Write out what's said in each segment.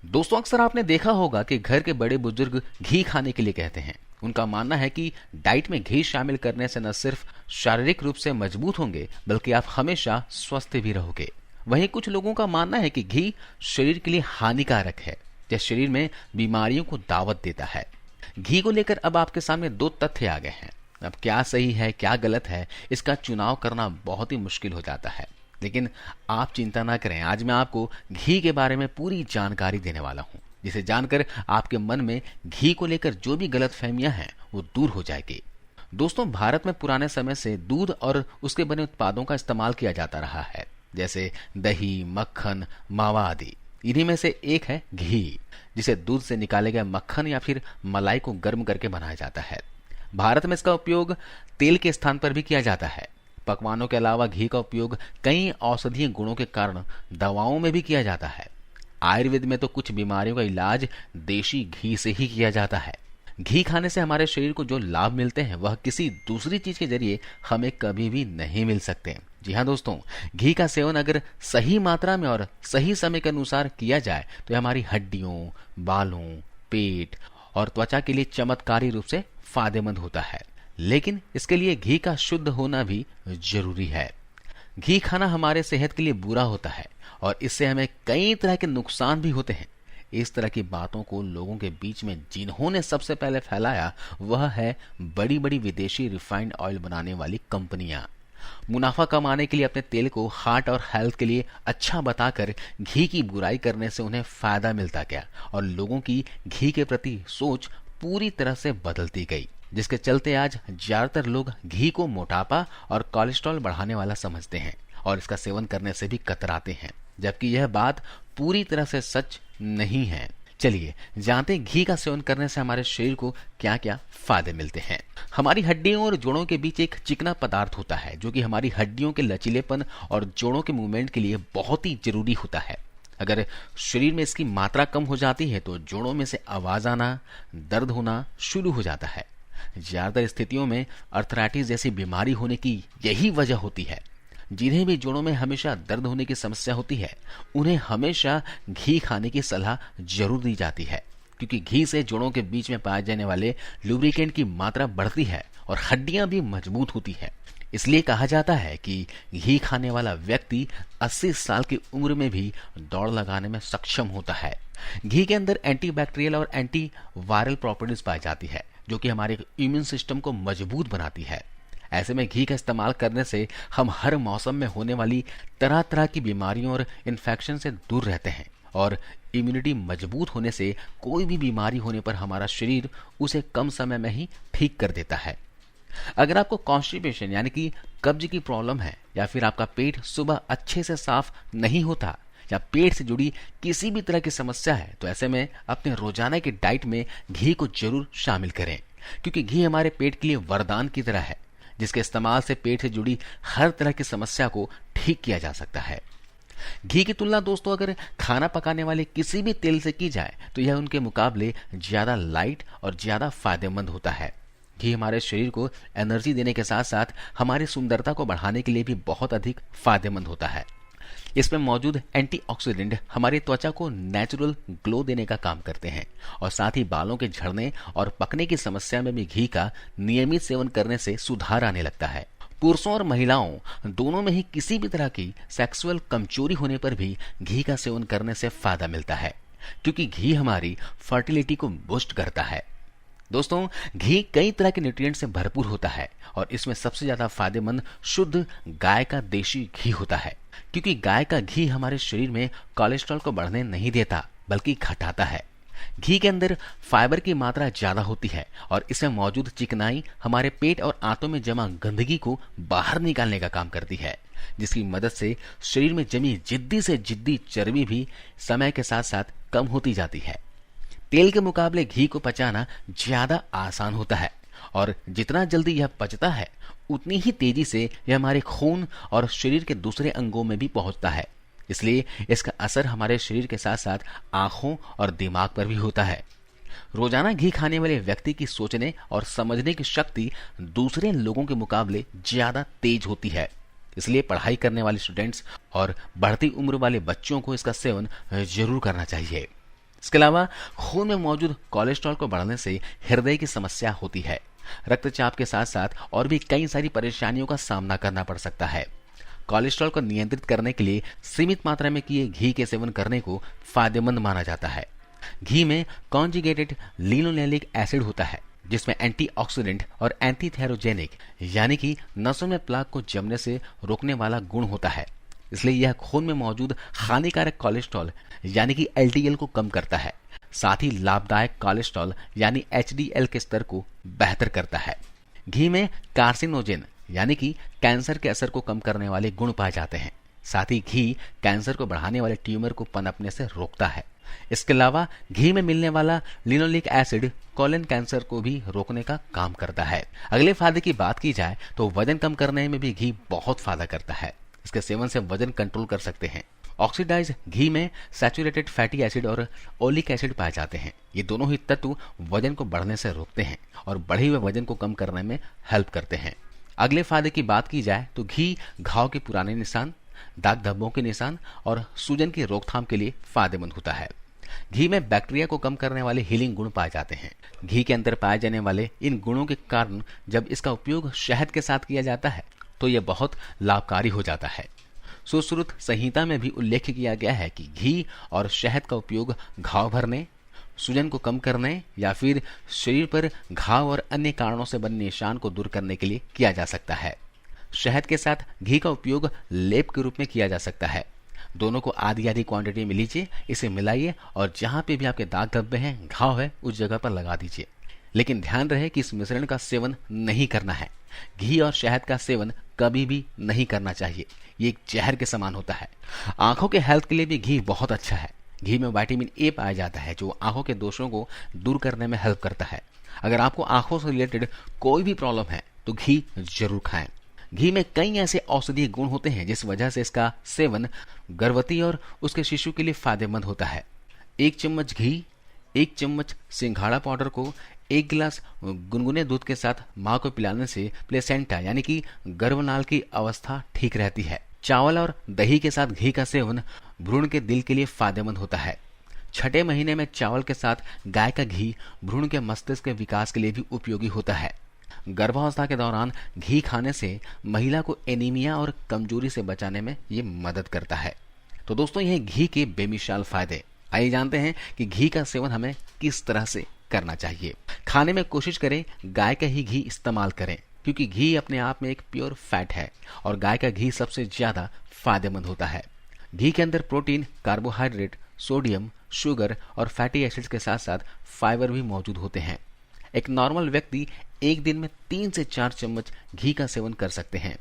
दोस्तों, अक्सर आपने देखा होगा कि घर के बड़े बुजुर्ग घी खाने के लिए कहते हैं। उनका मानना है कि डाइट में घी शामिल करने से न सिर्फ शारीरिक रूप से मजबूत होंगे बल्कि आप हमेशा स्वस्थ भी रहोगे। वहीं कुछ लोगों का मानना है कि घी शरीर के लिए हानिकारक है या शरीर में बीमारियों को दावत देता है। घी को लेकर अब आपके सामने दो तथ्य आ गए हैं। अब क्या सही है क्या गलत है, इसका चुनाव करना बहुत ही मुश्किल हो जाता है। लेकिन आप चिंता ना करें, आज मैं आपको घी के बारे में पूरी जानकारी देने वाला हूं, जिसे जानकर आपके मन में घी को लेकर जो भी गलतफहमियां हैं वो दूर हो जाएगी। दोस्तों, भारत में पुराने समय से दूध और उसके बने उत्पादों का इस्तेमाल किया जाता रहा है, जैसे दही, मक्खन, मावा आदि। इन्हीं में से एक है घी, जिसे दूध से निकाले गए मक्खन या फिर मलाई को गर्म करके बनाया जाता है। भारत में इसका उपयोग तेल के स्थान पर भी किया जाता है। पकवानों के अलावा घी का उपयोग कई औषधीय गुणों के कारण दवाओं में भी किया जाता है। आयुर्वेद में तो कुछ बीमारियों का इलाज देशी घी से ही किया जाता है। घी खाने से हमारे शरीर को जो लाभ मिलते हैं वह किसी दूसरी चीज के जरिए हमें कभी भी नहीं मिल सकते। जी हाँ दोस्तों, घी का सेवन अगर सही मात्रा में और सही समय के अनुसार किया जाए तो यह हमारी हड्डियों, बालों, पेट और त्वचा के लिए चमत्कारी रूप से फायदेमंद होता है। लेकिन इसके लिए घी का शुद्ध होना भी जरूरी है। घी खाना हमारे सेहत के लिए बुरा होता है और इससे हमें कई तरह के नुकसान भी होते हैं। इस तरह की बातों को लोगों के बीच में जिन्होंने सबसे पहले फैलाया वह है बड़ी बड़ी विदेशी रिफाइंड ऑयल बनाने वाली कंपनियां। मुनाफा कमाने के लिए अपने तेल को हार्ट और हेल्थ के लिए अच्छा बताकर घी की बुराई करने से उन्हें फायदा मिलता गया और लोगों की घी के प्रति सोच पूरी तरह से बदलती गई, जिसके चलते आज ज्यादातर लोग घी को मोटापा और कोलेस्ट्रॉल बढ़ाने वाला समझते हैं और इसका सेवन करने से भी कतराते हैं, जबकि यह बात पूरी तरह से सच नहीं है। चलिए जानते हैं घी का सेवन करने से हमारे शरीर को क्या क्या फायदे मिलते हैं। हमारी हड्डियों और जोड़ों के बीच एक चिकना पदार्थ होता है जो कि हमारी हड्डियों के लचीलेपन और जोड़ों के मूवमेंट के लिए बहुत ही जरूरी होता है। अगर शरीर में इसकी मात्रा कम हो जाती है तो जोड़ों में से आवाज आना, दर्द होना शुरू हो जाता है। ज्यादातर स्थितियों में अर्थराइटिस जैसी बीमारी होने की यही वजह होती है। जिन्हें भी जोड़ों में हमेशा दर्द होने की समस्या होती है उन्हें हमेशा घी खाने की सलाह जरूर दी जाती है, क्योंकि घी से जोड़ों के बीच में पाए जाने वाले लुब्रिकेंट की मात्रा बढ़ती है और हड्डियां भी मजबूत होती है। इसलिए कहा जाता है कि घी खाने वाला व्यक्ति 80 साल की उम्र में भी दौड़ लगाने में सक्षम होता है। घी के अंदर एंटीबैक्टीरियल और एंटी वायरल प्रॉपर्टीज पाई जाती है जो कि हमारे इम्यून सिस्टम को मजबूत बनाती है। ऐसे में घी का इस्तेमाल करने से हम हर मौसम में होने वाली तरह तरह की बीमारियों और इन्फेक्शन से दूर रहते हैं और इम्यूनिटी मजबूत होने से कोई भी बीमारी होने पर हमारा शरीर उसे कम समय में ही ठीक कर देता है। अगर आपको कॉन्स्टिपेशन यानी कि कब्ज की प्रॉब्लम है या फिर आपका पेट सुबह अच्छे से साफ नहीं होता या पेट से जुड़ी किसी भी तरह की समस्या है तो ऐसे में अपने रोजाना की डाइट में घी को जरूर शामिल करें, क्योंकि घी हमारे पेट के लिए वरदान की तरह है जिसके इस्तेमाल से पेट से जुड़ी हर तरह की समस्या को ठीक किया जा सकता है। घी की तुलना दोस्तों अगर खाना पकाने वाले किसी भी तेल से की जाए तो यह उनके मुकाबले ज्यादा लाइट और ज्यादा फायदेमंद होता है। घी हमारे शरीर को एनर्जी देने के साथ साथ हमारी सुंदरता को बढ़ाने के लिए भी बहुत अधिक फायदेमंद होता है। इसमें मौजूद एंटीऑक्सीडेंट हमारी त्वचा को नेचुरल ग्लो देने का काम करते हैं और साथ ही बालों के झड़ने और पकने की समस्या में भी घी का नियमित सेवन करने से सुधार आने लगता है। पुरुषों और महिलाओं दोनों में ही किसी भी तरह की सेक्सुअल कमजोरी होने पर भी घी का सेवन करने से फायदा मिलता है, क्योंकि घी हमारी फर्टिलिटी को बूस्ट करता है। दोस्तों, घी कई तरह के न्यूट्रिएंट से भरपूर होता है और इसमें सबसे ज्यादा फायदेमंद शुद्ध गाय का देशी घी होता है, क्योंकि गाय का घी हमारे शरीर में कोलेस्ट्रॉल को बढ़ने नहीं देता बल्कि घटाता है। घी के अंदर फाइबर की मात्रा ज्यादा होती है और इसमें मौजूद चिकनाई हमारे पेट और आंतों में जमा गंदगी को बाहर निकालने का काम करती है, जिसकी मदद से शरीर में जमी जिद्दी से जिद्दी चर्बी भी समय के साथ साथ कम होती जाती है। तेल के मुकाबले घी को पचाना ज्यादा आसान होता है और जितना जल्दी यह पचता है उतनी ही तेजी से यह हमारे खून और शरीर के दूसरे अंगों में भी पहुंचता है। इसलिए इसका असर हमारे शरीर के साथ साथ आंखों और दिमाग पर भी होता है। रोजाना घी खाने वाले व्यक्ति की सोचने और समझने की शक्ति दूसरे लोगों के मुकाबले ज्यादा तेज होती है। इसलिए पढ़ाई करने वाले स्टूडेंट्स और बढ़ती उम्र वाले बच्चों को इसका सेवन जरूर करना चाहिए। इसके अलावा खून में मौजूद कोलेस्ट्रॉल को बढ़ने से हृदय की समस्या होती है। रक्तचाप के साथ साथ और भी कई सारी परेशानियों का सामना करना पड़ सकता है। कोलेस्ट्रॉल को नियंत्रित करने के लिए सीमित मात्रा में किए घी के सेवन करने को फायदेमंद माना जाता है। घी में कॉन्जुगेटेड लिनोलेनिक एसिड होता है, जिसमें एंटीऑक्सीडेंट और एंटीथेरोजेनिक यानी कि नसों में प्लाक को जमने से रोकने वाला गुण होता है। इसलिए यह खून में मौजूद हानिकारक कोलेस्ट्रॉल यानी कि एलडीएल को कम करता है, साथ ही लाभदायक कोलेस्ट्रॉल यानी एचडीएल के स्तर को बेहतर करता है। घी में कार्सिनोजेन यानी कि कैंसर के असर को कम करने वाले गुण पाए जाते हैं। साथ ही घी कैंसर को बढ़ाने वाले ट्यूमर को पनपने से रोकता है। इसके अलावा घी में मिलने वाला लिनोलिक एसिड कोलन कैंसर को भी रोकने का काम करता है। अगले फायदे की बात की जाए तो वजन कम करने में भी घी बहुत फायदा करता है। इसके सेवन से वजन कंट्रोल कर सकते हैं। ऑक्सीडाइज घी में सैचुरेटेड फैटी एसिड और ओलिक एसिड पाए जाते हैं। ये दोनों ही तत्व वजन को बढ़ने से रोकते हैं और बढ़े हुए वजन को कम करने में हेल्प करते हैं। अगले फायदे की बात की जाए तो घी घाव के पुराने निशान, दाग धब्बों के निशान और सूजन की रोकथाम के लिए फायदेमंद होता है। घी में बैक्टीरिया को कम करने वाले हीलिंग गुण पाए जाते हैं। घी के अंदर पाए जाने वाले इन गुणों के कारण जब इसका उपयोग शहद के साथ किया जाता है तो यह बहुत लाभकारी हो जाता है। सुश्रुत संहिता में भी उल्लेख किया गया है कि घी और शहद का उपयोग घाव भरने, सूजन को कम करने या फिर शरीर पर घाव और अन्य कारणों से बने निशान को दूर करने के लिए किया जा सकता है। शहद के साथ घी का उपयोग लेप के रूप में किया जा सकता है। दोनों को आधी आधी क्वांटिटी में लीजिए, इसे मिलाइए और जहां पे भी आपके दाग धब्बे हैं, घाव है, उस जगह पर लगा दीजिए। लेकिन ध्यान रहे कि इस मिश्रण का सेवन नहीं करना है। घी और शहद का सेवन कभी भी नहीं करना चाहिए, ये एक जहर के समान होता है। आंखों के हेल्थ के लिए भी घी बहुत अच्छा है। घी में विटामिन ए पाया जाता है जो आंखों के दोषों को दूर करने में हेल्प करता है। अगर आपको आंखों से रिलेटेड कोई भी प्रॉब्लम है तो घी जरूर खाएं। घी में कई ऐसे औषधीय गुण होते हैं जिस वजह से इसका सेवन गर्भवती और उसके शिशु के लिए फायदेमंद होता है। 1 चम्मच घी 1 चम्मच सिंघाड़ा पाउडर को 1 गिलास गुनगुने दूध के साथ मां को पिलाने से प्लेसेंटा यानी कि गर्भनाल की अवस्था ठीक रहती है। चावल और दही के साथ घी का सेवन भ्रूण के दिल के लिए फायदेमंद होता है। 6ठे महीने में चावल के साथ गाय का घी भ्रूण के मस्तिष्क के विकास के लिए भी उपयोगी होता है। गर्भावस्था के दौरान घी खाने से महिला को एनीमिया और कमजोरी से बचाने में ये मदद करता है। तो दोस्तों, ये घी के बेमिसाल फायदे। आइए जानते हैं कि घी का सेवन हमें किस तरह से करना चाहिए। खाने में कोशिश करें गाय का ही घी इस्तेमाल करें, क्योंकि घी अपने आप में एक प्योर फैट है और गाय का घी सबसे ज्यादा फायदेमंद होता है। घी के अंदर प्रोटीन, कार्बोहाइड्रेट, सोडियम, शुगर और फैटी एसिड्स के साथ साथ फाइबर भी मौजूद होते हैं। एक नॉर्मल व्यक्ति एक दिन में 3 से 4 चम्मच घी का सेवन कर सकते हैं।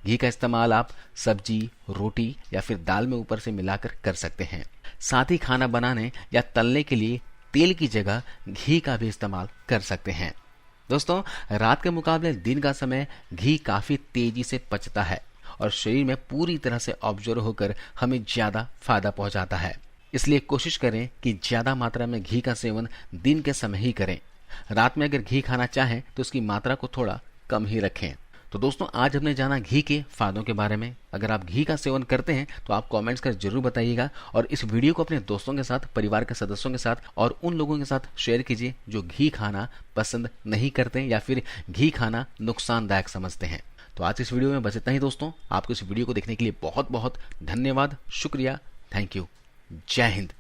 घी का इस्तेमाल आप सब्जी, रोटी या फिर दाल में ऊपर से मिलाकर कर सकते हैं। साथ ही खाना बनाने या तलने के लिए तेल की जगह घी का भी इस्तेमाल कर सकते हैं। दोस्तों, रात के मुकाबले दिन का समय घी काफी तेजी से पचता है और शरीर में पूरी तरह से ऑब्जर्व होकर हमें ज्यादा फायदा पहुंचाता है। इसलिए कोशिश करें कि ज्यादा मात्रा में घी का सेवन दिन के समय ही करें। रात में अगर घी खाना चाहें तो उसकी मात्रा को थोड़ा कम ही रखें। तो दोस्तों, आज हमने जाना घी के फायदों के बारे में। अगर आप घी का सेवन करते हैं तो आप कमेंट्स कर जरूर बताइएगा और इस वीडियो को अपने दोस्तों के साथ, परिवार के सदस्यों के साथ और उन लोगों के साथ शेयर कीजिए जो घी खाना पसंद नहीं करते या फिर घी खाना नुकसानदायक समझते हैं। तो आज इस वीडियो में बस इतना ही दोस्तों। आपको इस वीडियो को देखने के लिए बहुत बहुत धन्यवाद, शुक्रिया, थैंक यू, जय हिंद।